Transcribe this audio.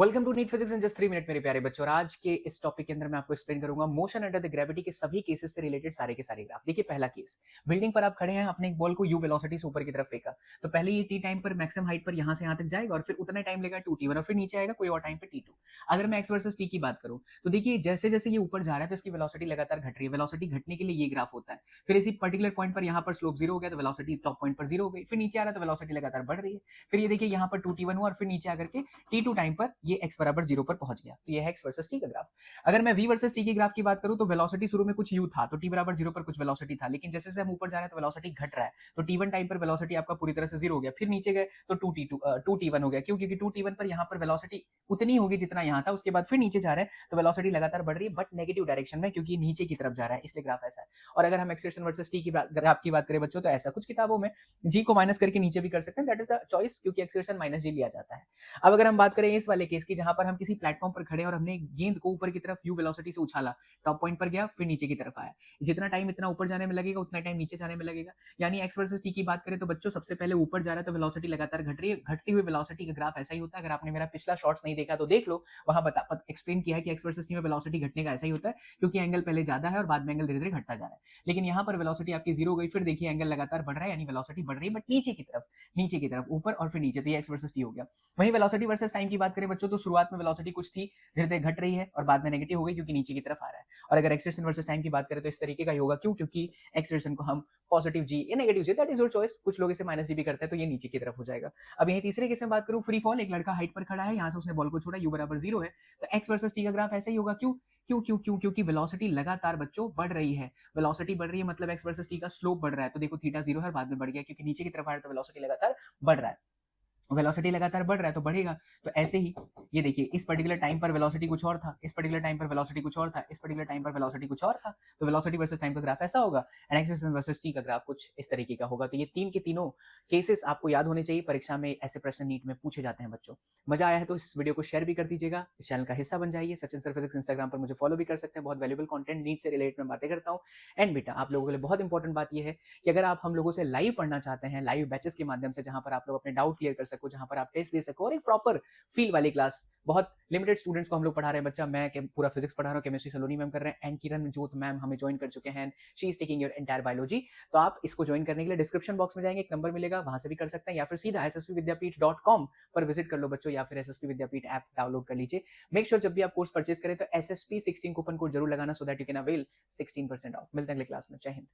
Welcome to NEET physics in just 3 minute मेरे प्यारे बच्चों। और आज के इस टॉपिक के अंदर मैं आपको एक्सप्लेन करूंगा मोशन अंडर द ग्रेविटी के सभी केसेस से रिलेटेड सारे के सारे ग्राफ। देखिए पहला केस, बिल्डिंग पर आप खड़े हैं, अपने एक बॉल को यू वेलोसिटी से ऊपर की तरफ फेंका, तो पहले ये टी टाइम पर मैक्सिमम हाइट पर यहां से यहां तक जाएगा और फिर उतना टाइम लेगा 2t1 और फिर नीचे आएगा कोई और टाइम पे t2। अगर मैं एक्स वर्सेस टी की बात करूं तो देखिए जैसे जैसे ये ऊपर जा रहा है तो इसकी वेलोसिटी लगातार घट रही है। वेलोसिटी घटने के लिए ये ग्राफ होता है। फिर इसी पर्टिकुलर पॉइंट पर यहाँ पर स्लोप जीरो हो गया तो वेलोसिटी टॉप पॉइंट पर जीरो हो गई, फिर नीचे आ रहा है तो वेलोसिटी लगातार बढ़ रही है। फिर ये देखिए यहाँ पर 2t1 हुआ और फिर नीचे आकर के t2 टाइम पर ये x बराबर जीरो पर पहुंच गया। तो ये है x वर्सेस t का ग्राफ। अगर मैं v वर्सेस t की ग्राफ की बात करूं तो वेलोसिटी शुरू में कुछ u था, तो t बराबर जीरो पर कुछ वेलोसिटी था, लेकिन जैसे जैसे हम ऊपर जा रहे हैं तो वेलोसिटी घट रहा है। तो t1 टाइम पर वेलोसिटी आपका पूरी तरह से जीरो हो गया। फिर नीचे गए तो 2t1 हो गया। क्यों? क्योंकि 2t1 पर यहाँ पर वेलोसिटी उतनी होगी जितना यहाँ था। उसके बाद फिर नीचे जा रहे हैं तो वेलोसिटी लगातार बढ़ रही है, बट नेगेटिव डायरेक्शन में, क्योंकि नीचे की तरफ जा रहा है, इसलिए ग्राफ ऐसा है। और अगर हम एक्सेलरेशन वर्सेस t की ग्राफ की बात करें बच्चों, तो ऐसा कुछ किताबों में g को माइनस करके नीचे भी कर सकते हैं, दैट इज द चॉइस, क्योंकि एक्सेलरेशन माइनस g लिया जाता है। अब अगर हम बात करें इस वाले केस की, जहां पर हम किसी प्लेटफॉर्म पर खड़े और हमने गेंद को ऊपर की तरफ यू वेलोसिटी से उछाला, टॉप पॉइंट पर गया फिर नीचे की तरफ आया, जितना टाइम इतना ऊपर जाने में लगेगा उतना टाइम नीचे जाने में लगेगा। यानी एक्स वर्सेस टी की बात करें तो बच्चों सबसे पहले ऊपर जा रहा है तो वेलोसिटी लगातार घट रही है। घटती हुई वेलोसिटी का ग्राफ ऐसा ही होता है। अगर आपने मेरा पिछला शॉर्ट्स नहीं देखा तो देख लो, वहां बता एक्सप्लेन किया है कि एक्स वर्सेस टी में वेलोसिटी घटने का ऐसा ही होता है, क्योंकि एंगल पहले ज्यादा है और बाद में एंगल धीरे धीरे घटता जा रहा है। लेकिन यहाँ पर वेलोसिटी आपकी जीरो हो गई, फिर देखिए एंगल लगातार बढ़ रहा है, यानी वेलोसिटी बढ़ रही है बट नीचे की तरफ, नीचे की तरफ, ऊपर और फिर नीचे। तो ये एक्स वर्सेस टी हो गया। वहीं वेलोसिटी वर्सेस टाइम की बात करें बच्चों तो शुरुआत में वेलोसिटी कुछ थी, धीरे धीरे घट रही है और बाद में नेगेटिव हो गई क्योंकि नीचे की तरफ आ रहा है। और अगर एक्सेलरेशन वर्सेस टाइम की बात करें तो इस तरीके का ही होगा। क्यों? क्योंकि एक्सेलरेशन को हम पॉजिटिव जी या नेगेटिव जी, दैट इज योर चॉइस। कुछ लोग इसे माइनस जी भी करते हैं, तो ये नीचे की तरफ हो जाएगा। अब यही तीसरे केस में बात करूं, फ्री फॉल, एक लड़का हाइट पर खड़ा है, यहां से उसने बॉल को छोड़ा, यू बराबर जीरो है, तो एक्स वर्सेस टी का ग्राफ ऐसे ही होगा। क्यों? क्योंकि वेलोसिटी लगातार बच्चों बढ़ रही है। वेलोसिटी बढ़ रही है मतलब एक्स वर्सेस टी का स्लोप बढ़ रहा है। तो देखो थीटा जीरो है, बाद में बढ़ गया क्योंकि नीचे की तरफ आ रहा है, तो वेलोसिटी लगातार बढ़ रहा है। वेलोसिटी लगातार बढ़ रहा है तो बढ़ेगा। तो ऐसे ही ये देखिए इस पर्टिकुलर टाइम पर वेलोसिटी कुछ और था, इस पर्टिकुलर टाइम पर वेलोसिटी कुछ और था, इस पर्टिकुलर टाइम पर वेलोसिटी कुछ और था, तो वेलोसिटी वर्सेस टाइम का ग्राफ ऐसा होगा एंड एक्स वर्सेस टी का ग्राफ कुछ इस तरीके का होगा। तो ये तीन के तीनों केसेस आपको याद होने चाहिए, परीक्षा में ऐसे प्रश्न नीट में पूछे जाते हैं बच्चों। मजा आया है तो इस वीडियो को शेयर भी कर दीजिएगा, इस चैनल का हिस्सा बन जाइए। सचिन सर फिजिक्स इंस्टाग्राम पर मुझे फॉलो भी कर सकते हैं, बहुत वैल्यूबल कंटेंट नीट से रिलेटेड मैं बातें करता हूँ। एंड बेटा आप लोगों के लिए बहुत इंपॉर्टेंट बात यह है कि अगर आप हम लोगों से लाइव पढ़ना चाहते हैं, लाइव बैचेस के माध्यम से, जहां पर आप लोग अपने डाउट क्लियर कर सको, जहां पर आप टेस्ट दे सको और एक प्रॉपर फील वाली क्लास, बहुत लिमिटेड स्टूडेंट्स को हम लोग पढ़ा रहे हैं बच्चा, मैं पूरा फिजिक्स पढ़ा रहा हूँ, केमिस्ट्री सलोनी मैम कर रहे हैं एंड किरण जोत मैम हमें ज्वाइन कर चुके हैं, she is taking your entire biology. तो आप इसको ज्वाइन करने के लिए डिस्क्रिप्शन बॉक्स में जाएंगे, एक नंबर मिलेगा, वहां से भी कर सकते हैं, या फिर सीधा ssvvidyapith.com पर विजिट कर लो बच्चों, या फिर एसएसपी विद्यापीठ ऐप डाउनलोड कर लीजिए। मेक श्योर जब भी आप कोर्स परचेज करें तो SSP16 कूपन कोड जरूर लगाना, so that you can avail 16% of. मिलते हैं अगले क्लास में। जय हिंद।